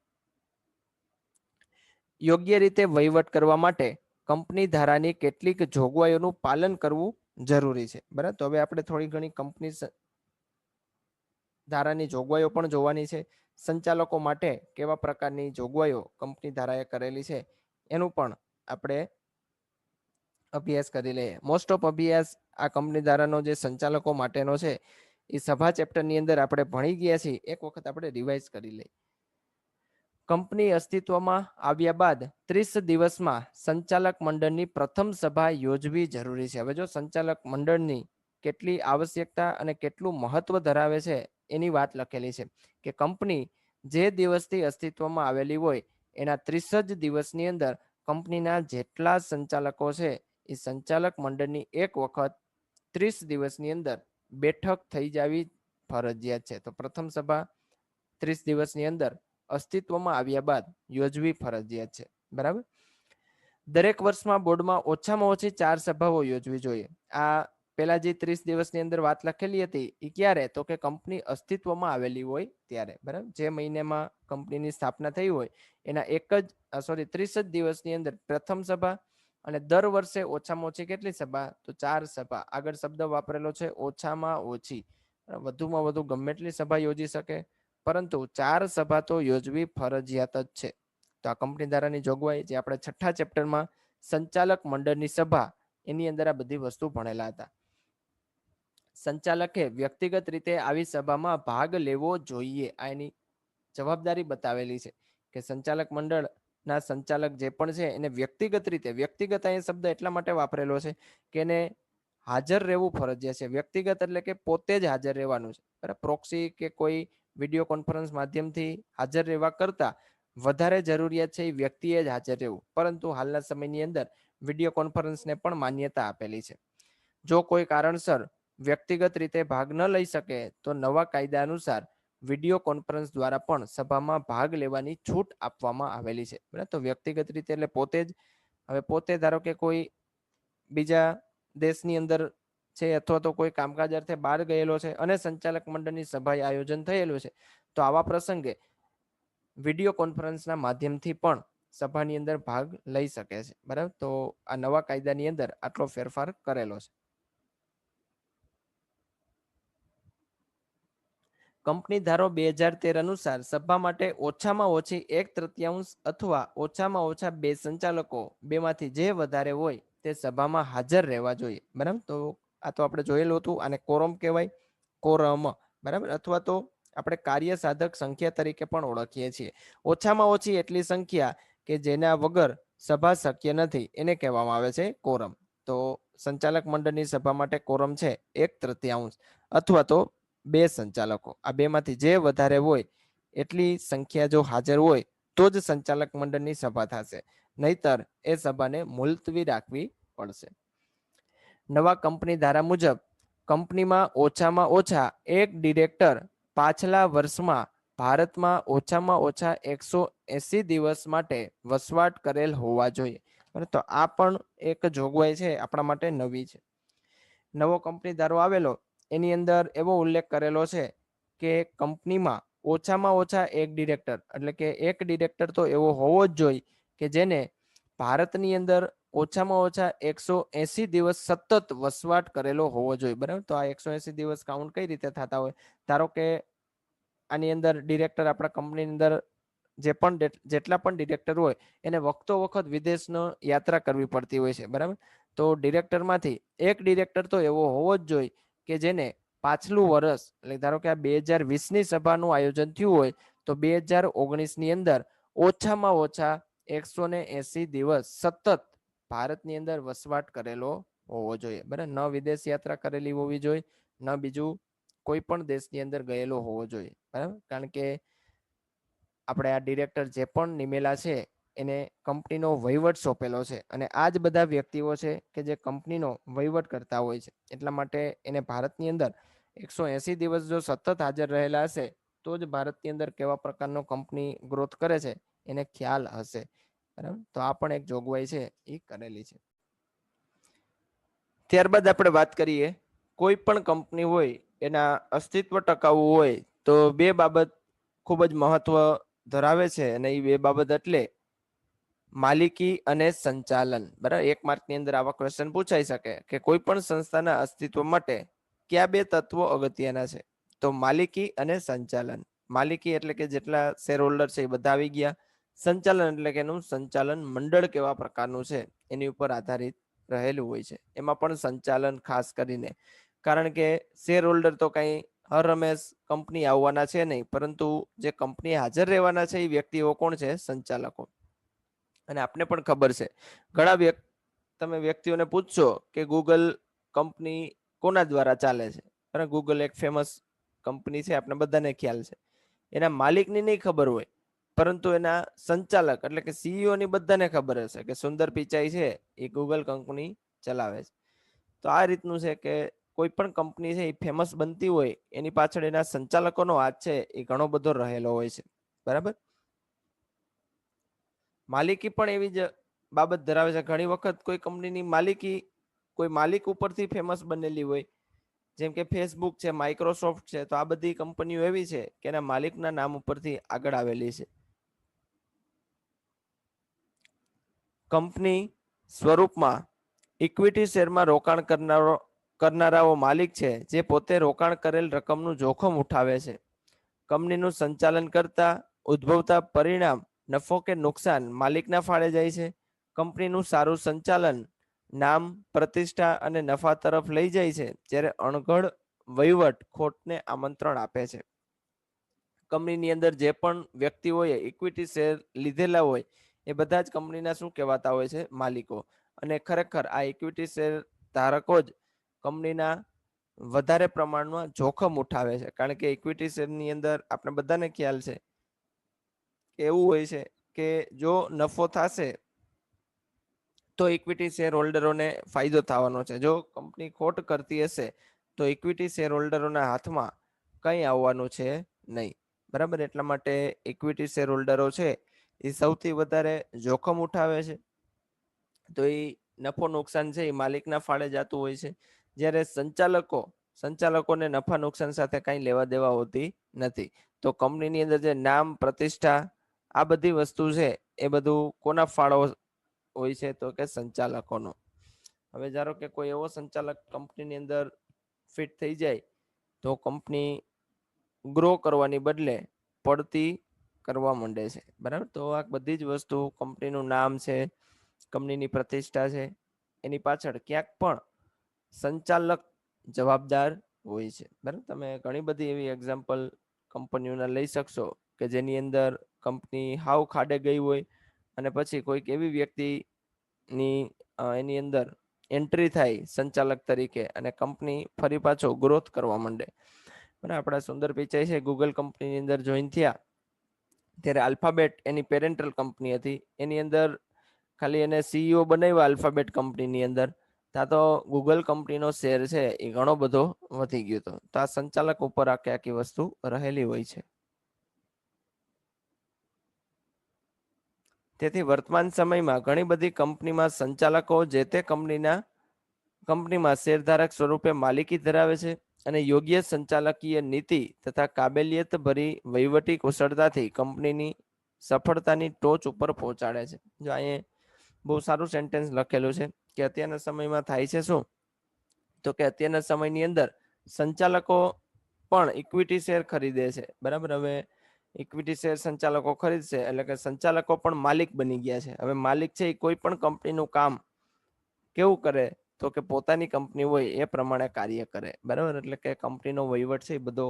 યોગ્ય રીતે વહીવટ કરવા માટે કંપની ધારાની કેટલીક જોગવાઈઓનું પાલન કરવું જરૂરી છે. બરાબર, તો હવે આપણે થોડી ઘણી કંપની ધારાની જોગવાઈઓ પણ જોવાની છે. સંચાલકો માટે કેવા પ્રકારની જોગવાઈઓ કંપની ધારાએ કરેલી છે એનું પણ આપણે અભ્યાસ કરી લઈએ. મોસ્ટ ઓફ અભ્યાસ આ કંપની ધારાનો જે સંચાલકો માટેનો છે એ સભા ચેપ્ટરની અંદર આપણે ભણી ગયા છીએ. એક વખત આપણે રિવાઇઝ કરી લઈએ. કંપની અસ્તિત્વમાં આવ્યા બાદ 30 દિવસમાં સંચાલક મંડળની પ્રથમ સભા યોજવી જરૂરી છે. હવે જો સંચાલક મંડળની કેટલી આવશ્યકતા અને કેટલું મહત્વ ધરાવે છે એની વાત લખેલી છે કે કંપની જે દિવસથી અસ્તિત્વમાં આવેલી હોય એના 30 જ દિવસની અંદર કંપનીના જેટલા સંચાલકો છે એ સંચાલક મંડળની એક વખત 30 દિવસની અંદર બેઠક થઈ જવી ફરજિયાત છે. તો પ્રથમ સભા 30 દિવસની અંદર અસ્તિત્વમાં આવ્યા બાદ યોજવી ફરજિયાત છે. બરાબર, દરેક વર્ષમાં બોર્ડમાં ઓછામાં ઓછી 4 સભાઓ યોજવી જોઈએ. આ પેલા જે 30 દિવસની અંદર વાત લખેલી હતી એ ક્યારે? તો કે કંપની અસ્તિત્વમાં આવેલી હોય ત્યારે. બરાબર, જે મહિનામાં કંપનીની સ્થાપના થઈ હોય એના 30 જ દિવસની અંદર પ્રથમ સભા, અને દર વર્ષે ઓછામાં ઓછી કેટલી સભા? તો 4 સભા. આગળ શબ્દ વાપરેલો છે ઓછામાં ઓછી. વધુમાં વધુ ગમે એટલી સભા યોજી શકે, પરંતુ 4 સભા તો યોજવી ફરજિયાત જ છે. તો આ કંપની ધારાની જોગવાઈ જે આપણે 6થા ચેપ્ટરમાં સંચાલક મંડળની સભા એની અંદર આ બધી વસ્તુ ભણેલા હતા. સંચાલકે વ્યક્તિગત રીતે આવી સભામાં ભાગ લેવો જોઈએ. આ એની જવાબદારી બતાવેલી છે કે સંચાલક મંડળના સંચાલક જે પણ છે એને વ્યક્તિગત રીતે, વ્યક્તિગત અહીં શબ્દ એટલા માટે વાપરેલો છે કે એને હાજર રહેવું ફરજિયાત છે. વ્યક્તિગત એટલે કે પોતે જ હાજર રહેવાનું છે. બરાબર, પ્રોક્સી કે કોઈ વિડીયો કોન્ફરન્સ માધ્યમથી હાજર રહેવા કરતા વધારે જરૂરિયાત છે એ વ્યક્તિએ જ હાજર રહેવું. પરંતુ હાલના સમયની અંદર વિડીયો કોન્ફરન્સને પણ માન્યતા આપેલી છે. જો કોઈ કારણસર વ્યક્તિગત રીતે ભાગ ન લઈ શકે તો નવા કાયદા અનુસાર વિડીયો કોન્ફરન્સ દ્વારા પણ સભામાં ભાગ લેવાની છૂટ આપવામાં આવેલી છે. બરાબર, તો વ્યક્તિગત રીતે એટલે પોતે જ, હવે પોતે ધારો કે કોઈ બીજા દેશની અંદર છે અથવા તો કોઈ કામકાજ અર્થે બહાર ગયેલો છે અને સંચાલક મંડળની સભા આયોજન થયેલું છે, તો આવા પ્રસંગે વિડીયો કોન્ફરન્સના માધ્યમથી પણ સભાની અંદર ભાગ લઈ શકે છે. બરાબર, તો આ નવા કાયદાની અંદર આટલો ફેરફાર કરેલો છે. કંપની ધારો 2013 અનુસાર સભા માટે ઓછામાં ઓછી 1/3 અથવા ઓછામાં ઓછા 2 સંચાલકો, બેમાંથી જે વધારે હોય તે સભામાં હાજર રહેવા જોઈએ. બરાબર, તો આ તો આપણે જોયેલું હતું, આને કોરમ કહેવાય, કોરમ. બરાબર, અથવા તો આપણે કાર્ય સાધક સંખ્યા તરીકે પણ ઓળખીએ છીએ. ઓછામાં ઓછી એટલી સંખ્યા કે જેના વગર સભા શક્ય નથી એને કહેવામાં આવે છે કોરમ. તો સંચાલક મંડળની સભા માટે કોરમ છે 1/3 અથવા તો 2 સંચાલકો. આ બેમાંથી જે વધારે હોય એટલી સંખ્યા જો હાજર હોય તો જ સંચાલક મંડળની સભા થશે, નહીતર એ સભાને મુલતવી રાખવી પડશે. નવા કંપની ધારા મુજબ કંપનીમાં ઓછામાં ઓછા એક ડિરેક્ટર પાછલા વર્ષમાં ભારતમાં ઓછામાં ઓછા 180 દિવસ માટે વસવાટ કરેલ હોવા જોઈએ. તો આ પણ એક જોગવાઈ છે આપણા માટે નવી છે. નવો કંપની ધારો આવેલો એની અંદર એવો ઉલ્લેખ કરેલો છે કે કંપનીમાં ઓછામાં ઓછા એક ડિરેક્ટર, એટલે કે એક ડિરેક્ટર તો એવો હોવો જ જોઈએ કે જેને ભારતની અંદર ઓછામાં ઓછા 180 દિવસ સતત વસવાટ કરેલો હોવો જોઈએ. બરાબર, તો આ 180 દિવસ કાઉન્ટ કઈ રીતે થતા હોય? ધારો કે આની અંદર ડિરેક્ટર આપણા કંપનીની અંદર જેટલા પણ ડિરેક્ટર હોય એને વખતો વખત વિદેશનો યાત્રા કરવી પડતી હોય છે. બરાબર, તો ડિરેક્ટરમાંથી એક ડિરેક્ટર તો એવો હોવો જ જોઈએ કે જેને પાછલું વર્ષ, એટલે ધારો કે આ 2020ની સભાનું આયોજન થયું હોય તો 2019ની અંદર ઓછામાં ઓછા 180 દિવસ સતત ભારતની અંદર વસવાટ કરેલો હોવો જોઈએ. બરાબર, ન વિદેશ યાત્રા કરેલી હોવી જોઈએ, ન બીજું કોઈ પણ દેશની અંદર ગયેલો હોવો જોઈએ. બરાબર, કારણ કે આપણે આ ડિરેક્ટર જે પણ નિમેલા છે એને કંપનીનો વહીવટ સોંપેલો છે અને આ જ બધા વ્યક્તિઓ છે કે જે કંપનીનો વહીવટ કરતા હોય છે. એટલા માટે એને ભારતની અંદર 180 દિવસ જો સતત હાજર રહેલા હશે તો જ ભારતની અંદર કેવા પ્રકારનો કંપની ગ્રોથ કરે છે એને ખ્યાલ હશે. બરાબર, તો આ પણ એક જોગવાઈ છે એ કરેલી છે. ત્યારબાદ આપણે વાત કરીએ, કોઈ પણ કંપની હોય એના અસ્તિત્વ ટકાવવું હોય તો બે બાબત ખૂબ જ મહત્વ ધરાવે છે અને એ બે બાબત એટલે માલિકી અને સંચાલન. બરાબર, 1 માર્કની અંદર આવા ક્વેશ્ચન પૂછાઈ શકે કે કોઈ પણ સંસ્થાના અસ્તિત્વ માટે કયા બે તત્વો અગત્યના છે? તો માલિકી અને સંચાલન. માલિકી એટલે કે જેટલા શેર હોલ્ડર છે એ બધા આવી ગયા. સંચાલન એટલે કે એનું સંચાલન મંડળ કેવા પ્રકારનું છે એની ઉપર આધારિત રહેલું હોય છે. એમાં પણ સંચાલન ખાસ કરીને, કારણ કે શેર હોલ્ડર તો કઈ હર રમેશ કંપની આવવાના છે નહીં, પરંતુ જે કંપની હાજર રહેવાના છે એ વ્યક્તિઓ કોણ છે? સંચાલકો. અને આપને પણ ખબર છે, ઘણા તમે વ્યક્તિઓને પૂછશો કે ગૂગલ કંપની કોના દ્વારા ચાલે છે? બરાબર, ગૂગલ એક ફેમસ કંપની છે, આપણે બધાને ખ્યાલ છે. એના માલિકની નહીં ખબર હોય, પરંતુ એના સંચાલક એટલે કે સીઈઓ ની બધાને ખબર હશે કે સુંદર પિચાઈ છે એ ગૂગલ કંપની ચલાવે છે. તો આ રીતનું છે કે કોઈ પણ કંપની છે એ ફેમસ બનતી હોય એની પાછળ એના સંચાલકોનો હાથ છે એ ઘણો બધો રહેલો હોય છે. બરાબર, માલિકી પણ એવી જ બાબત ધરાવે છે. ઘણી વખત કોઈ કંપનીની માલિકી કોઈ માલિક ઉપરથી ફેમસ બનેલી હોય, જેમ કે ફેસબુક છે, માઇક્રોસોફ્ટ છે, તો આ બધી કંપનીઓ એવી છે કે એના માલિકના નામ ઉપરથી આગળ આવેલી છે. કંપની સ્વરૂપમાં ઇક્વિટી શેરમાં રોકાણ કરનારાઓ માલિક છે જે પોતે રોકાણ કરેલ રકમનું જોખમ ઉઠાવે છે. કંપનીનું સંચાલન કરતા ઉદ્ભવતા પરિણામ નફો કે નુકસાન માલિકના ફાળે જાય છે. કંપનીનું સારું સંચાલન નામ, પ્રતિષ્ઠા અને નફા તરફ લઈ જાય છે, જ્યારે અણઘડ વહીવટ ખોટને આમંત્રણ આપે છે. કંપનીની અંદર જે પણ વ્યક્તિઓએ ઇક્વિટી શેર લીધેલા હોય એ બધા જ કંપનીના શું કહેવાતા હોય છે? માલિકો. અને ખરેખર આ ઇક્વિટી શેર ધારકો જ કંપનીના વધારે પ્રમાણમાં જોખમ ઉઠાવે છે, કારણ કે ઇક્વિટી શેરની અંદર આપણે બધાને ખ્યાલ છે કે એવું હોય છે કે જો નફો થશે તો ઇક્વિટી શેર હોલ્ડરોને ફાયદો થવાનો છે. જો કંપની ખોટ કરતી હશે તો ઇક્વિટી શેર હોલ્ડરોના હાથમાં કંઈ આવવાનું છે નહીં. બરાબર, એટલા માટે ઇક્વિટી શેર હોલ્ડરો છે એ સૌથી વધારે જોખમ ઉઠાવે છે. તો એ નફો નુકસાન છે એ માલિકના ફાળે જતું હોય છે, જ્યારે સંચાલકોને નફા નુકસાન સાથે કાંઈ લેવા દેવા હોતી નથી. તો કંપનીની અંદર જે નામ, પ્રતિષ્ઠા, આ બધી વસ્તુ છે એ બધું કોના ફાળો હોય છે? તો કે સંચાલકોનો. હવે ધારો કે કોઈ એવો સંચાલક કંપનીની અંદર ફિટ થઈ જાય તો કંપની ગ્રો કરવાની બદલે પડતી કરવા માંડે છે. બરાબર, તો આ બધી જ વસ્તુ, કંપનીનું નામ છે, કંપનીની પ્રતિષ્ઠા છે, એની પાછળ ક્યાંક પણ સંચાલક જવાબદાર હોય છે. બરાબર, તમે ઘણી બધી એવી એક્ઝામ્પલ કંપનીઓના લઈ શકશો કે જેની અંદર કંપની હાવ ખાડે ગઈ હોય અને પછી કોઈક એવી વ્યક્તિની એની અંદર એન્ટ્રી થાય સંચાલક તરીકે અને કંપની ફરી પાછો ગ્રોથ કરવા માંડે. બરાબર, આપણા સુંદર પિચાઈ છે ગૂગલ કંપનીની અંદર જોઈન થયા ત્યારે આલ્ફાબેટ એની પેરેન્ટલ કંપની હતી, એની અંદર ખાલી એને સીઈઓ બનાવ્યા આલ્ફાબેટ કંપનીની અંદર, ત્યાં તો ગૂગલ કંપનીનો શેર છે એ ઘણો બધો વધી ગયો હતો. તો આ સંચાલક ઉપર આખી વસ્તુ રહેલી હોય છે. તેથી વર્તમાન સમયમાં ઘણી બધી કંપનીમાં સંચાલકો જે તે કંપનીમાં શેરધારક સ્વરૂપે માલિકી ધરાવે છે અને યોગ્ય સંચાલકીય નીતિ તથા કાબેલિયત ભરી વહીવટી કુશળતાથી કંપનીની સફળતાની ટોચ ઉપર પહોંચાડે છે. જો અહીંયા બહુ સારું સેન્ટેન્સ લખેલું છે કે અત્યારના સમયમાં થાય છે શું? તો કે અત્યારના સમયની અંદર સંચાલકો પણ ઇક્વિટી શેર ખરીદે છે. બરાબર, હવે ઇક્વિટી શેર સંચાલકો ખરીદશે એટલે કે સંચાલકો પણ માલિક બની ગયા છે. હવે માલિક છે એ કોઈ પણ કંપનીનું કામ કેવું કરે? તો કે પોતાની કંપની હોય એ પ્રમાણે કાર્ય કરે. બરાબર, એટલે કે કંપનીનો વહીવટ છે એ બધો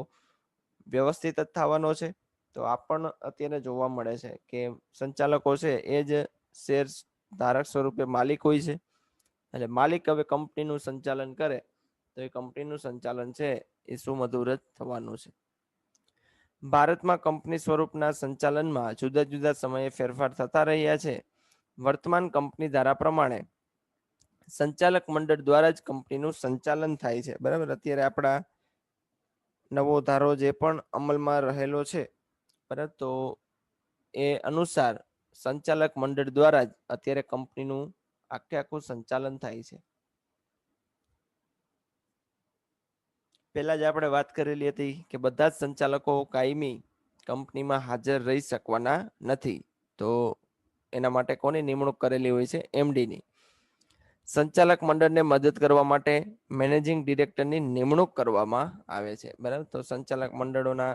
વ્યવસ્થિત જ થવાનો છે. તો આ પણ અત્યારે જોવા મળે છે કે સંચાલકો છે એ જ શેર ધારક સ્વરૂપે માલિક હોય છે. એટલે માલિક હવે કંપનીનું સંચાલન કરે તો એ કંપનીનું સંચાલન છે એ સુમધુર જ થવાનું છે. ભારતમાં કંપની સ્વરૂપના સંચાલનમાં જુદા જુદા સમયે ફેરફાર થતા રહ્યા છે. વર્તમાન કંપની ધારા પ્રમાણે સંચાલક મંડળ દ્વારા જ કંપનીનું સંચાલન થાય છે. બરાબર, અત્યારે આપણા નવો ધારો જે પણ અમલમાં રહેલો છે, બરાબર, તો એ અનુસાર સંચાલક મંડળ દ્વારા જ અત્યારે કંપનીનું આખું સંચાલન થાય છે. પહેલા જ આપણે વાત કરેલી હતી કે બધા જ સંચાલકો કાયમી કંપનીમાં હાજર રહી શકવાના નથી. તો એના માટે કોની નિમણૂક કરેલી હોય છે? એમડીની. સંચાલક મંડળને મદદ કરવા માટે મેનેજિંગ ડિરેક્ટરની નિમણૂક કરવામાં આવે છે. બરાબર, તો સંચાલક મંડળોના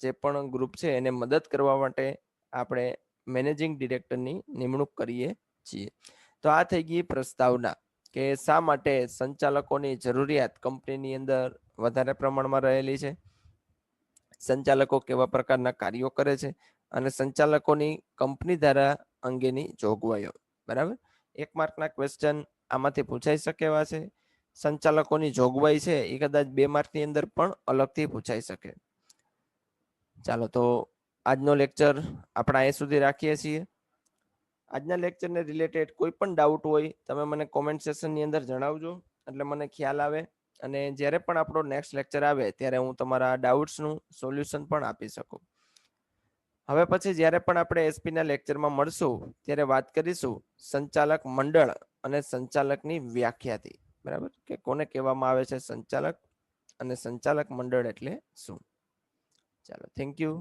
જે પણ ગ્રુપ છે એને મદદ કરવા માટે આપણે મેનેજિંગ ડિરેક્ટરની નિમણૂક કરીએ છીએ. તો આ થઈ ગઈ પ્રસ્તાવના કે શા માટે સંચાલકોની જરૂરિયાત કંપનીની અંદર વધારે પ્રમાણમાં રહેલી છે, સંચાલકો કેવા પ્રકારના કાર્યો કરે છે અને સંચાલકોની કંપની ધારા અંગેની જોગવાઈઓ. બરાબર, 1 માર્કના ક્વેશ્ચન આમાંથી પૂછાઈ શકે એવા છે. સંચાલકોની જોગવાઈ છે એ કદાચ 2 માર્કની અંદર પણ અલગથી પૂછાઈ શકે. ચાલો, તો આજનો લેક્ચર આપણે અહીં સુધી રાખીએ છીએ. આજના લેક્ચરને રિલેટેડ કોઈ પણ ડાઉટ હોય તમે મને કોમેન્ટ સેશનની અંદર જણાવજો, એટલે મને ખ્યાલ આવે અને જ્યારે પણ આપણો નેક્સ્ટ લેક્ચર આવે ત્યારે હું તમારા ડાઉટ્સનું સોલ્યુશન પણ આપી શકું. હવે પછી જ્યારે પણ આપણે એસપીના લેક્ચરમાં મળશું ત્યારે વાત કરીશું સંચાલક મંડળ અને સંચાલકની વ્યાખ્યાથી. બરાબર, કે કોને કહેવામાં આવે છે સંચાલક અને સંચાલક મંડળ એટલે શું. ચાલો, થેન્ક યુ.